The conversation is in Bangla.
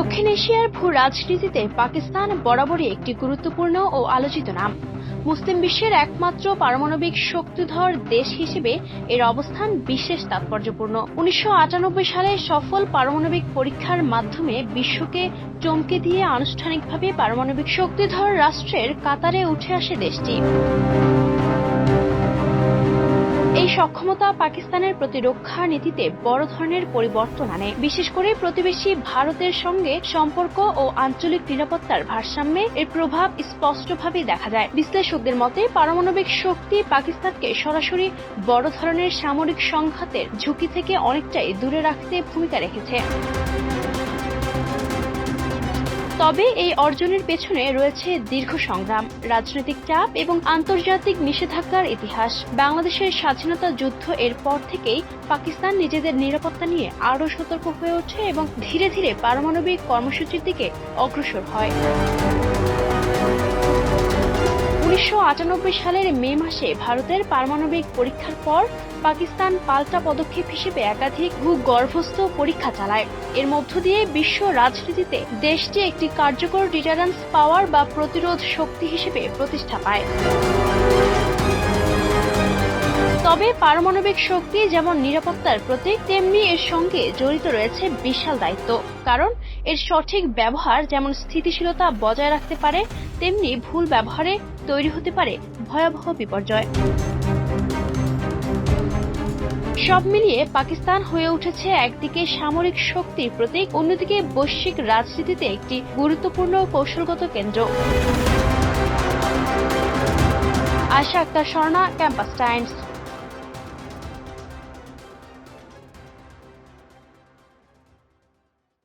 দক্ষিণ এশিয়ার ভূ রাজনীতিতে পাকিস্তান বরাবরই একটি গুরুত্বপূর্ণ ও আলোচিত নাম। মুসলিম বিশ্বের একমাত্র পারমাণবিক শক্তিধর দেশ হিসেবে এর অবস্থান বিশেষ তাৎপর্যপূর্ণ। 1998 সালে সফল পারমাণবিক পরীক্ষার মাধ্যমে বিশ্বকে চমকে দিয়ে আনুষ্ঠানিকভাবে পারমাণবিক শক্তিধর রাষ্ট্রের কাতারে উঠে আসে দেশটি। এই সক্ষমতা পাকিস্তানের প্রতিরক্ষা নীতিতে বড় ধরনের পরিবর্তন আনে, বিশেষ করে প্রতিবেশী ভারতের সঙ্গে সম্পর্ক ও আঞ্চলিক নিরাপত্তার ভারসাম্যে এর প্রভাব স্পষ্টভাবে দেখা যায়। বিশ্লেষকদের মতে পারমাণবিক শক্তি পাকিস্তানকে সরাসরি বড় ধরনের সামরিক সংঘাতের ঝুঁকি থেকে অনেকটাই দূরে রাখতে ভূমিকা রেখেছে। তবে এই অর্জনের পেছনে রয়েছে দীর্ঘ সংগ্রাম, রাজনৈতিক চাপ এবং আন্তর্জাতিক নিষেধাজ্ঞার ইতিহাস। বাংলাদেশের স্বাধীনতা যুদ্ধ এর পর থেকেই পাকিস্তান নিজেদের নিরাপত্তা নিয়ে আরও সতর্ক হয়ে ওঠে এবং ধীরে ধীরে পারমাণবিক কর্মসূচির দিকে অগ্রসর হয়। 1998 সালের মে মাসে ভারতের পারমাণবিক পরীক্ষার পর পাকিস্তান পাল্টা পদক্ষেপ হিসেবে একাধিক ভূগর্ভস্থ পরীক্ষা চালায়। এর মধ্য দিয়ে বিশ্ব রাজনীতিতে দেশটি একটি কার্যকর ডিটারেন্স পাওয়ার বা প্রতিরোধ শক্তি হিসেবে প্রতিষ্ঠা পায়। তবে পারমাণবিক শক্তি যেমন নিরাপত্তার প্রতীক, তেমনি এর সঙ্গে জড়িত রয়েছে বিশাল দায়িত্ব। কারণ এর সঠিক ব্যবহার যেমন স্থিতিশীলতা বজায় রাখতে পারে, তেমনি ভুল ব্যবহারে তৈরি হতে পারে ভয়াবহ বিপর্যয়। সব মিলিয়ে পাকিস্তান হয়ে উঠেছে একদিকে সামরিক শক্তির প্রতীক, অন্যদিকে বৈশ্বিক রাজনীতিতে একটি গুরুত্বপূর্ণ কৌশলগত কেন্দ্র। Ayesha Akter Swarna, campus Times.